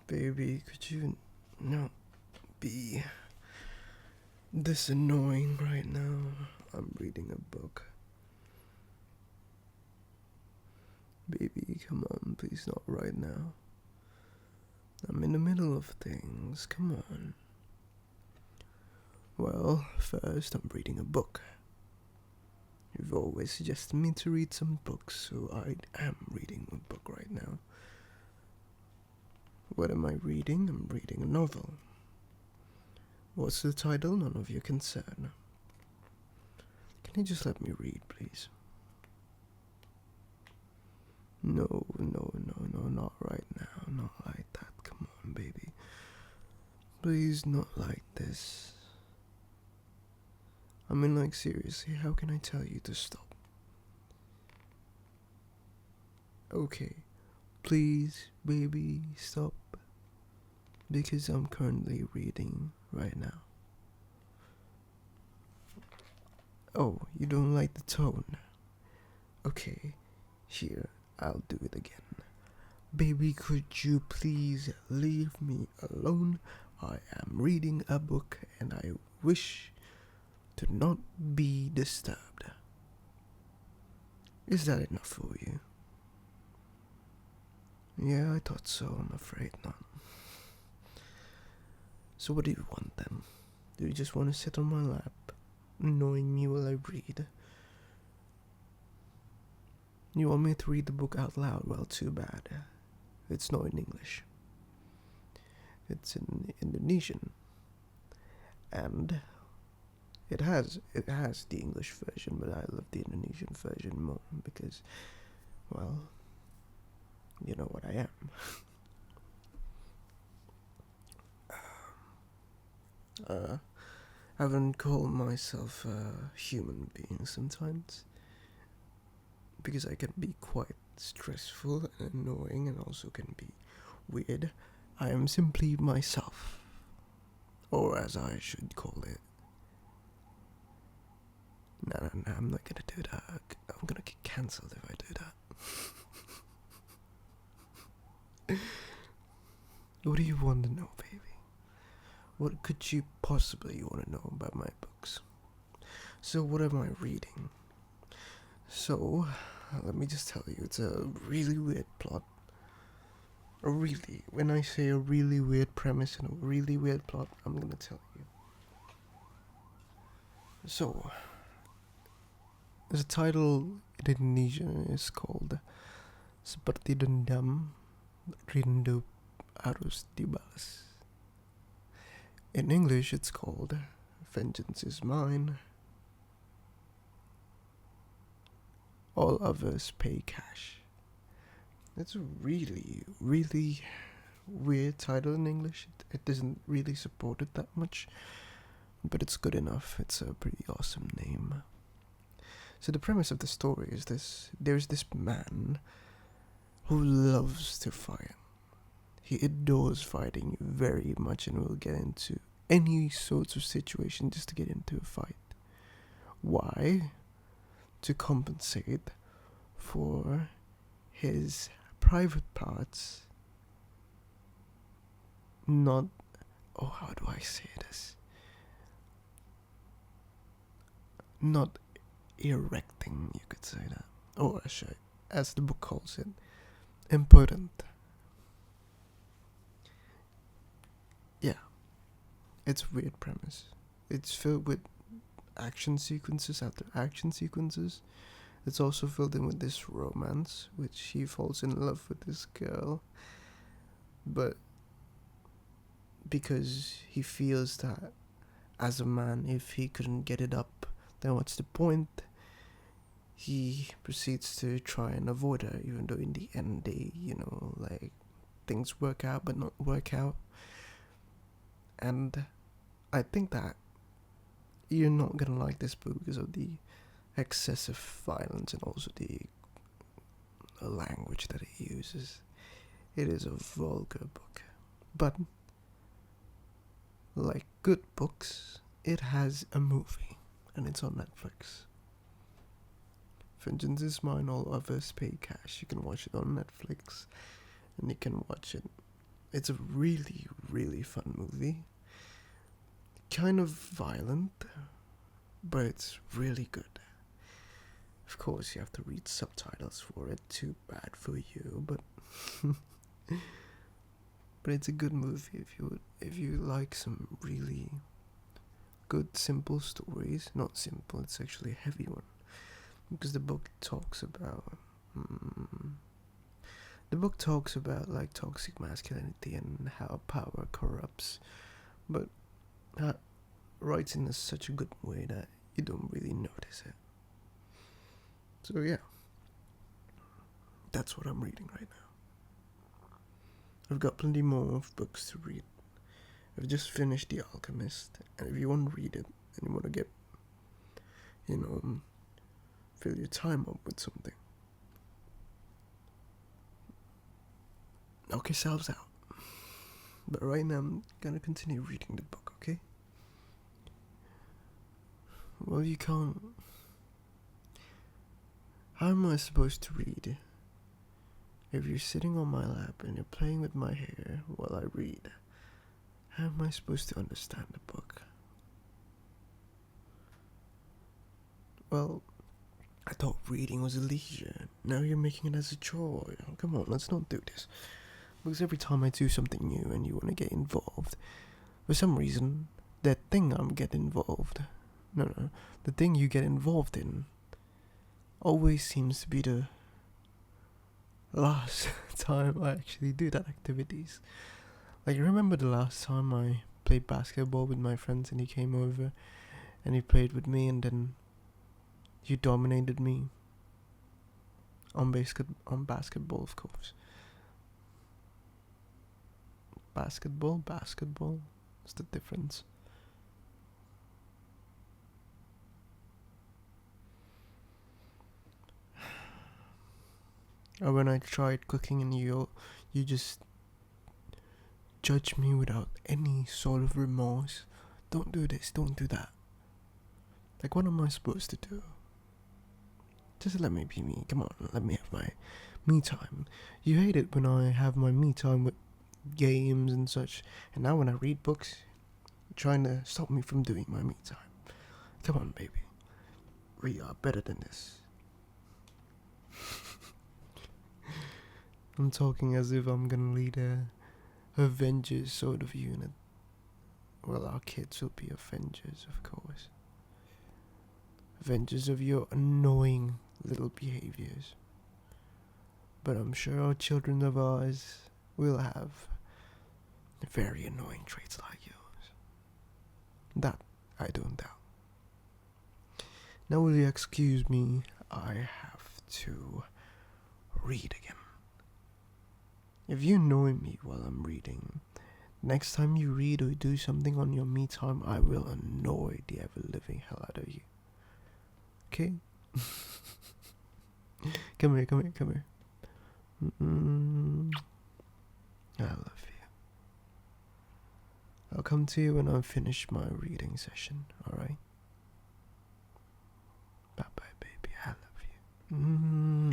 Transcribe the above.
Baby, could you not be this annoying right now? I'm reading a book. Baby, come on, please not right now. I'm in the middle of things, come on. Well, first I'm reading a book. You've always suggested me to read some books, so I am reading a book right now. What am I reading? I'm reading a novel. What's the title? None of your concern. Can you just let me read, please? No, not right now. Not like that. Come on, baby. Please, not like this. I mean, like, seriously, how can I tell you to stop? Okay, please, baby, stop. Because I'm currently reading right now. Oh, you don't like the tone? Okay, here, I'll do it again. Baby, could you please leave me alone? I am reading a book and I wish to not be disturbed. Is that enough for you? Yeah, I thought so. I'm afraid not. So what do you want then? Do you just want to sit on my lap, annoying me while I read? You want me to read the book out loud? Well, too bad. It's not in English. It's in Indonesian. And it has the English version, but I love the Indonesian version more because, well, you know what I am. I wouldn't call myself a human being sometimes because I can be quite stressful and annoying and also can be weird. I am simply myself, or as I should call it. No, I'm not gonna do that. I'm gonna get cancelled if I do that. What do you want to know, baby? What could you possibly want to know about my books? So, what am I reading? So, let me just tell you, it's a really weird plot. When I say a really weird premise and a really weird plot, I'm gonna tell you. So, the title in Indonesian is called Seperti Dendam Rindu Harus Dibalas. In English, it's called Vengeance is Mine, All Others Pay Cash. It's a really, really weird title in English. It doesn't really support it that much, but it's good enough. It's a pretty awesome name. So the premise of the story is this. There's this man who loves to fight. He adores fighting very much and will get into any sorts of situation just to get into a fight. Why? To compensate for his private parts not... Oh, how do I say this? Not erecting, you could say that. Or as the book calls it, impotent. Yeah, it's a weird premise. It's filled with action sequences after action sequences. It's also filled in with this romance, which he falls in love with this girl, but because he feels that as a man, if he couldn't get it up, then what's the point? He proceeds to try and avoid her, even though in the end they, things work out but not work out. And I think that you're not gonna like this book because of the excessive violence and also the language that it uses. It is a vulgar book, but like good books, it has a movie, and it's on Netflix. Vengeance is Mine, All Others Pay Cash. You can watch it on Netflix, and you can watch it It's a really, really fun movie. Kind of violent, but it's really good. Of course, you have to read subtitles for it. Too bad for you, but but it's a good movie if you like some really good simple stories. Not simple, it's actually a heavy one, because the book talks about like toxic masculinity and how power corrupts, but writes in such a good way that you don't really notice it. So yeah, that's what I'm reading right now. I've got plenty more of books to read. I've just finished The Alchemist, and if you want to read it and you want to get, fill your time up with something, knock yourselves out. But right now I'm gonna continue reading the book, okay? Well, you can't. How am I supposed to read if you're sitting on my lap and you're playing with my hair while I read? How am I supposed to understand the book? Well, I thought reading was a leisure. Now you're making it as a chore. Come on, let's not do this. Because every time I do something new and you want to get involved, for some reason, that thing I'm getting involved, the thing you get involved in, always seems to be the last time I actually do that activities. Like, remember the last time I played basketball with my friends and he came over and he played with me, and then you dominated me on basketball, of course. Basketball, what's the difference? Or when I tried cooking and you just judge me without any sort of remorse. Don't do this, don't do that. Like, what am I supposed to do? Just let me be me. Come on, let me have my me time. You hate it when I have my me time with games and such, and now when I read books, you're trying to stop me from doing my me time. Come on, baby. We are better than this. I'm talking as if I'm gonna lead a Avengers sort of unit. Well, our kids will be Avengers, of course. Avengers of your annoying little behaviors. But I'm sure our children of ours will have very annoying traits like yours. That I don't doubt. Now will you excuse me? I have to read again. If you annoy me while I'm reading, next time you read or do something on your me time, I will annoy the ever-living hell out of you. Okay? Come here. I love you. I'll come to you when I've finished my reading session, alright? Bye-bye, baby. I love you.